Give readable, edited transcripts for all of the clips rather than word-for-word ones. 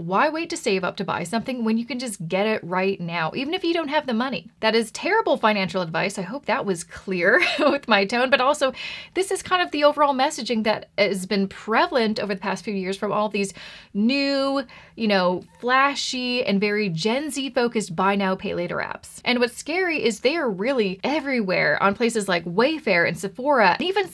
why wait to save up to buy something when you can just get it right now, even if you don't have the money? That is terrible financial advice. I hope that was clear with my tone, but also this is kind of the overall messaging that has been prevalent over the past few years from all these new, flashy and very Gen Z focused buy now, pay later apps. And what's scary is they are really everywhere on places like Wayfair and Sephora, and even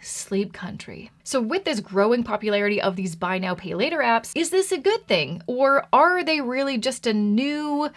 Sleep Country. So with this growing popularity of these buy now, pay later apps, is this a good thing? Or are they really just a new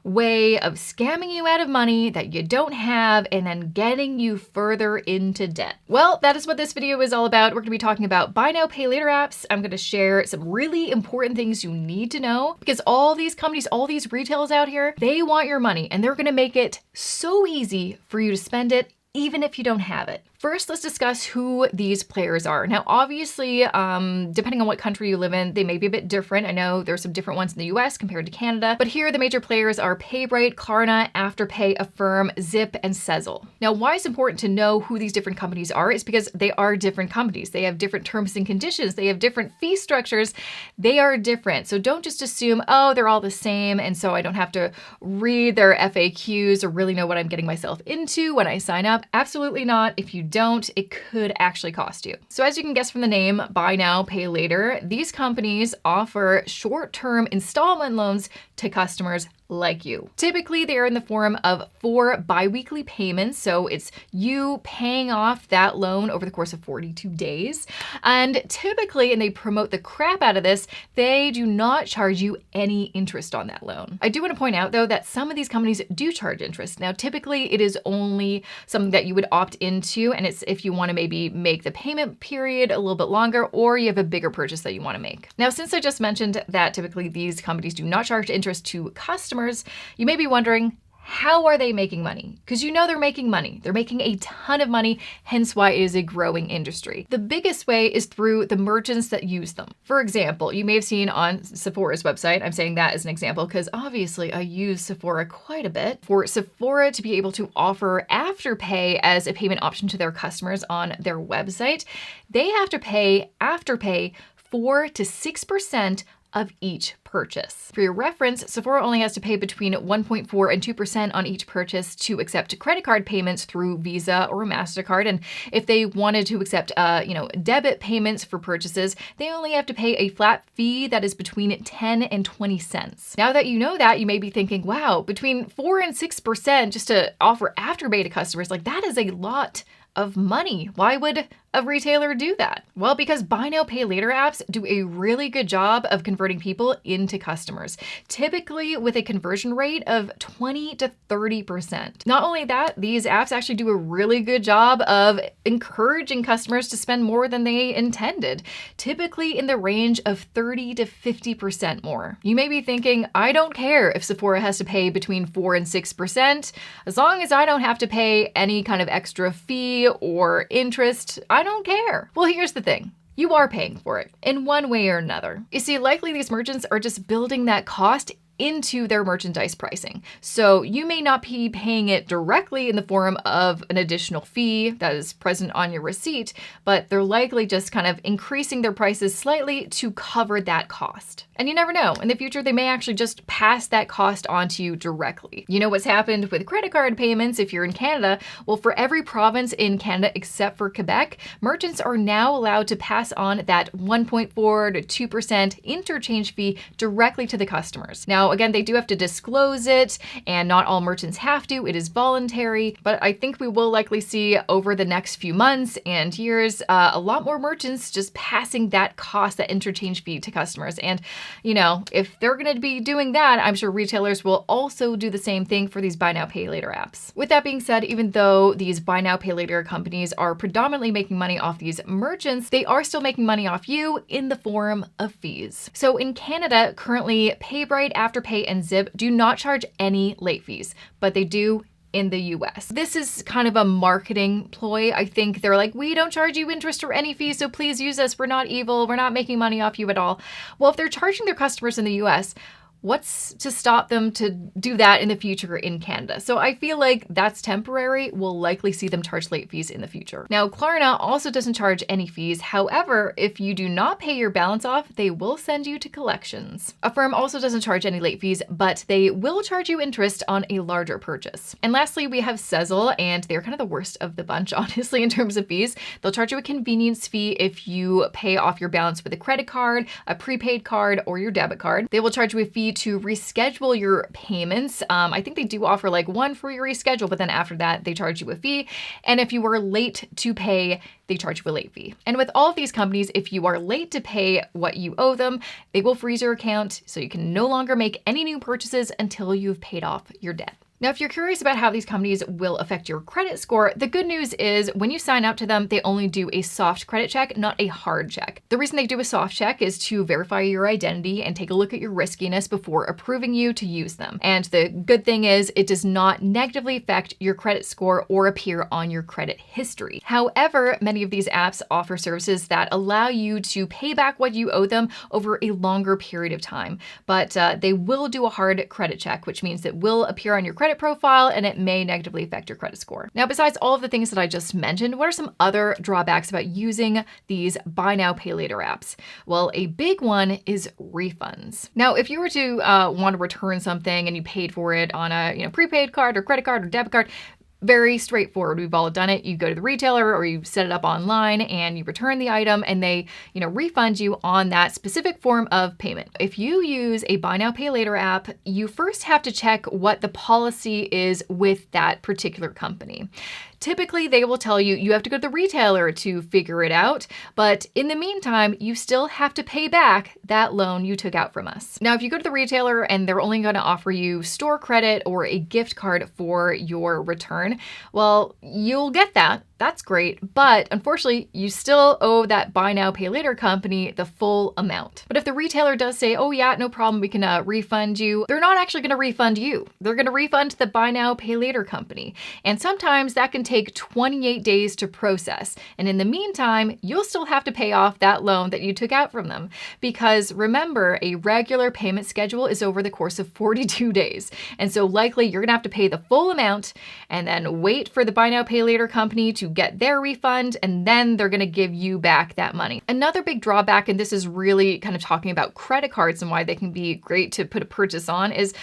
way of scamming you out of money that you don't have and then getting you further into debt? Well, that is what this video is all about. We're gonna be talking about buy now, pay later apps. I'm gonna share some really important things you need to know because all these companies, all these retailers out here, they want your money and they're gonna make it so easy for you to spend it even if you don't have it. First, let's discuss who these players are. Now, obviously, depending on what country you live in, they may be a bit different. I know there's some different ones in the US compared to Canada, but here the major players are Paybright, Klarna, Afterpay, Affirm, Zip, and Sezzle. Now, why it's important to know who these different companies are is because they are different companies. They have different terms and conditions. They have different fee structures. They are different. So don't just assume, oh, they're all the same, and so I don't have to read their FAQs or really know what I'm getting myself into when I sign up. Absolutely not. If you don't, it could actually cost you. So as you can guess from the name, buy now, pay later, these companies offer short-term installment loans to customers like you. Typically, they are in the form of 4 biweekly payments. So it's you paying off that loan over the course of 42 days. And typically, and they promote the crap out of this, they do not charge you any interest on that loan. I do want to point out though that some of these companies do charge interest. Now, typically it is only something that you would opt into, and it's if you want to maybe make the payment period a little bit longer or you have a bigger purchase that you want to make. Now, since I just mentioned that typically these companies do not charge interest to customers, you may be wondering, how are they making money? Because they're making money. They're making a ton of money, hence why it is a growing industry. The biggest way is through the merchants that use them. For example, you may have seen on Sephora's website, I'm saying that as an example because obviously I use Sephora quite a bit. For Sephora to be able to offer Afterpay as a payment option to their customers on their website, they have to pay Afterpay 4 to 6% of each purchase. For your reference, Sephora only has to pay between 1.4 and 2% on each purchase to accept credit card payments through Visa or MasterCard. And if they wanted to accept, debit payments for purchases, they only have to pay a flat fee that is between 10 and 20 cents. Now that you know that, you may be thinking, wow, between 4 and 6% just to offer Afterpay to customers, like that is a lot of money. Why would a retailer do that? Well, because buy now, pay later apps do a really good job of converting people into customers, typically with a conversion rate of 20 to 30%. Not only that, these apps actually do a really good job of encouraging customers to spend more than they intended, typically in the range of 30 to 50% more. You may be thinking, I don't care if Sephora has to pay between 4 and 6%, as long as I don't have to pay any kind of extra fee or interest, I don't care. Well, here's the thing. You are paying for it in one way or another. You see, likely these merchants are just building that cost into their merchandise pricing. So you may not be paying it directly in the form of an additional fee that is present on your receipt, but they're likely just kind of increasing their prices slightly to cover that cost. And you never know, in the future, they may actually just pass that cost on to you directly. You know what's happened with credit card payments if you're in Canada? Well, for every province in Canada except for Quebec, merchants are now allowed to pass on that 1.4 to 2% interchange fee directly to the customers. Now, again, they do have to disclose it, and not all merchants have to. It is voluntary, but I think we will likely see over the next few months and years a lot more merchants just passing that cost, that interchange fee to customers. And if they're going to be doing that, I'm sure retailers will also do the same thing for these buy now, pay later apps. With that being said, even though these buy now, pay later companies are predominantly making money off these merchants, they are still making money off you in the form of fees. So in Canada, currently, Paybright, Afterpay, and Zip do not charge any late fees, but they do in the US. This is kind of a marketing ploy. I think they're like, we don't charge you interest or any fees, so please use us. We're not evil. We're not making money off you at all. Well, if they're charging their customers in the US, What's to stop them to do that in the future in Canada? So I feel like that's temporary. We'll likely see them charge late fees in the future. Now, Klarna also doesn't charge any fees. However, if you do not pay your balance off, they will send you to collections. Affirm also doesn't charge any late fees, but they will charge you interest on a larger purchase. And lastly, we have Sezzle, and they're kind of the worst of the bunch, honestly, in terms of fees. They'll charge you a convenience fee if you pay off your balance with a credit card, a prepaid card, or your debit card. They will charge you a fee to reschedule your payments. I think they do offer like one free reschedule, but then after that, they charge you a fee. And if you were late to pay, they charge you a late fee. And with all of these companies, if you are late to pay what you owe them, they will freeze your account so you can no longer make any new purchases until you've paid off your debt. Now, if you're curious about how these companies will affect your credit score, the good news is when you sign up to them, they only do a soft credit check, not a hard check. The reason they do a soft check is to verify your identity and take a look at your riskiness before approving you to use them. And the good thing is it does not negatively affect your credit score or appear on your credit history. However, many of these apps offer services that allow you to pay back what you owe them over a longer period of time. But they will do a hard credit check, which means it will appear on your credit profile and it may negatively affect your credit score. Now, besides all of the things that I just mentioned, what are some other drawbacks about using these buy now, pay later apps? Well, a big one is refunds. Now, if you were to want to return something and you paid for it on a prepaid card or credit card or debit card, very straightforward. We've all done it. You go to the retailer or you set it up online and you return the item and they, refund you on that specific form of payment. If you use a buy now, pay later app, you first have to check what the policy is with that particular company. Typically, they will tell you you have to go to the retailer to figure it out, but in the meantime, you still have to pay back that loan you took out from us. Now, if you go to the retailer and they're only going to offer you store credit or a gift card for your return, well, you'll get that. That's great, but unfortunately, you still owe that buy now, pay later company the full amount. But if the retailer does say, oh yeah, no problem, we can refund you, they're not actually gonna refund you. They're gonna refund the buy now, pay later company. And sometimes that can take 28 days to process. And in the meantime, you'll still have to pay off that loan that you took out from them. Because remember, a regular payment schedule is over the course of 42 days. And so likely you're gonna have to pay the full amount and then wait for the buy now, pay later company to get their refund, and then they're going to give you back that money. Another big drawback, and this is really kind of talking about credit cards and why they can be great to put a purchase on, is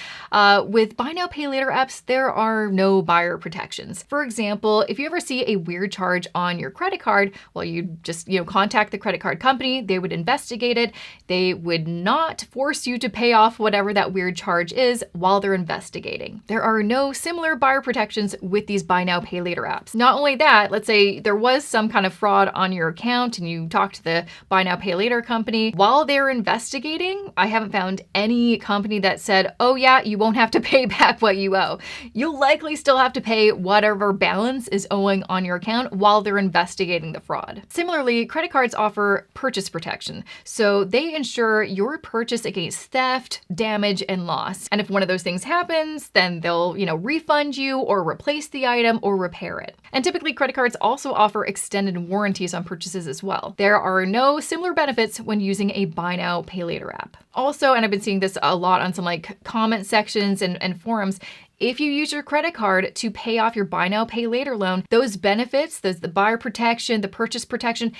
with buy now, pay later apps, there are no buyer protections. For example, if you ever see a weird charge on your credit card, well, you just contact the credit card company, they would investigate it. They would not force you to pay off whatever that weird charge is while they're investigating. There are no similar buyer protections with these buy now, pay later apps. Not only that, let's say there was some kind of fraud on your account and you talked to the buy now, pay later company. While they're investigating, I haven't found any company that said, oh yeah, you won't have to pay back what you owe. You'll likely still have to pay whatever balance is owing on your account while they're investigating the fraud. Similarly, credit cards offer purchase protection. So they ensure your purchase against theft, damage, and loss. And if one of those things happens, then they'll, refund you or replace the item or repair it. And typically credit cards also offer extended warranties on purchases as well. There are no similar benefits when using a buy now, pay later app. Also, and I've been seeing this a lot on some comment sections and forums, if you use your credit card to pay off your buy now, pay later loan, those benefits, the buyer protection, the purchase protection,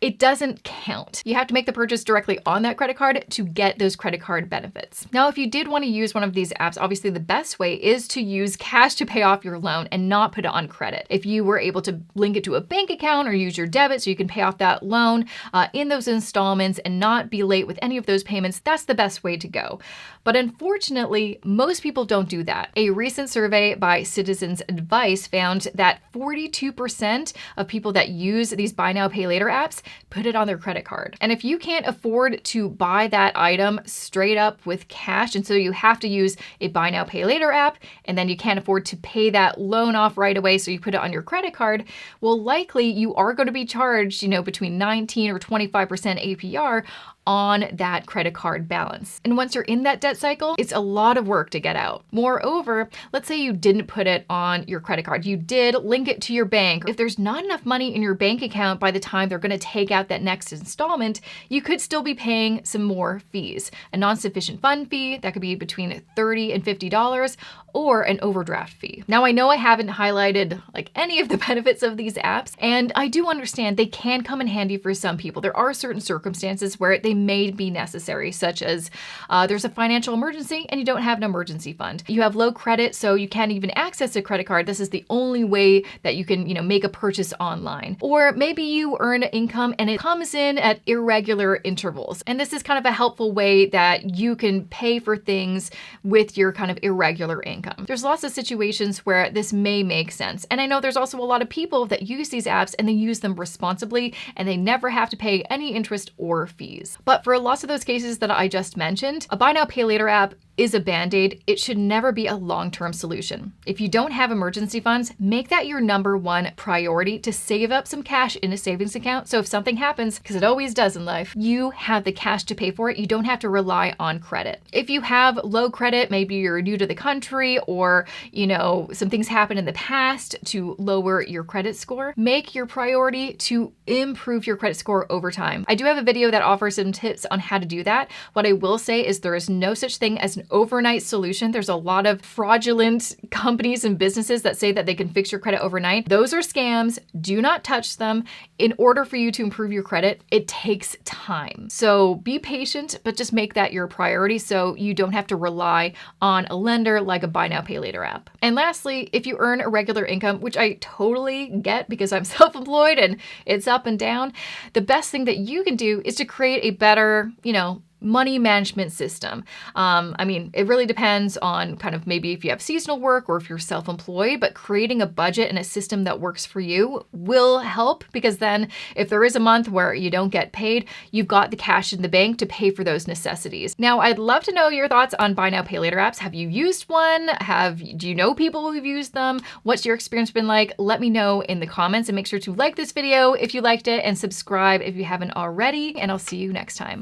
it doesn't count. You have to make the purchase directly on that credit card to get those credit card benefits. Now, if you did want to use one of these apps, obviously the best way is to use cash to pay off your loan and not put it on credit. If you were able to link it to a bank account or use your debit so you can pay off that loan in those installments and not be late with any of those payments, that's the best way to go. But unfortunately, most people don't do that. A recent survey by Citizens Advice found that 42% of people that use these buy now, pay later apps put it on their credit card. And if you can't afford to buy that item straight up with cash, and so you have to use a buy now, pay later app, and then you can't afford to pay that loan off right away, so you put it on your credit card, well, likely you are going to be charged, between 19 or 25% APR on that credit card balance. And once you're in that debt cycle, it's a lot of work to get out. Moreover, let's say you didn't put it on your credit card. You did link it to your bank. If there's not enough money in your bank account by the time they're going to take out that next installment, you could still be paying some more fees. A non-sufficient fund fee that could be between $30 and $50, or an overdraft fee. Now, I know I haven't highlighted like any of the benefits of these apps, and I do understand they can come in handy for some people. There are certain circumstances where they may be necessary, such as there's a financial emergency and you don't have an emergency fund. You have low credit, so you can't even access a credit card. This is the only way that you can, make a purchase online. Or maybe you earn income and it comes in at irregular intervals. And this is kind of a helpful way that you can pay for things with your kind of irregular income. There's lots of situations where this may make sense. And I know there's also a lot of people that use these apps and they use them responsibly and they never have to pay any interest or fees. But for lots of those cases that I just mentioned, a buy now, pay later app is a band-aid. It should never be a long-term solution. If you don't have emergency funds, make that your number one priority to save up some cash in a savings account. So if something happens, because it always does in life, you have the cash to pay for it. You don't have to rely on credit. If you have low credit, maybe you're new to the country or, some things happened in the past to lower your credit score, make your priority to improve your credit score over time. I do have a video that offers some tips on how to do that. What I will say is there is no such thing as an overnight solution. There's a lot of fraudulent companies and businesses that say that they can fix your credit overnight. Those are scams. Do not touch them. In order for you to improve your credit, it takes time. So be patient, but just make that your priority so you don't have to rely on a lender like a buy now, pay later app. And lastly, if you earn a regular income, which I totally get because I'm self-employed and it's up and down, the best thing that you can do is to create a better, money management system. It really depends on kind of maybe if you have seasonal work or if you're self-employed, but creating a budget and a system that works for you will help, because then if there is a month where you don't get paid, you've got the cash in the bank to pay for those necessities. Now, I'd love to know your thoughts on buy now, pay later apps. Have you used one? Do you know people who've used them? What's your experience been like? Let me know in the comments, and make sure to like this video if you liked it and subscribe if you haven't already, and I'll see you next time.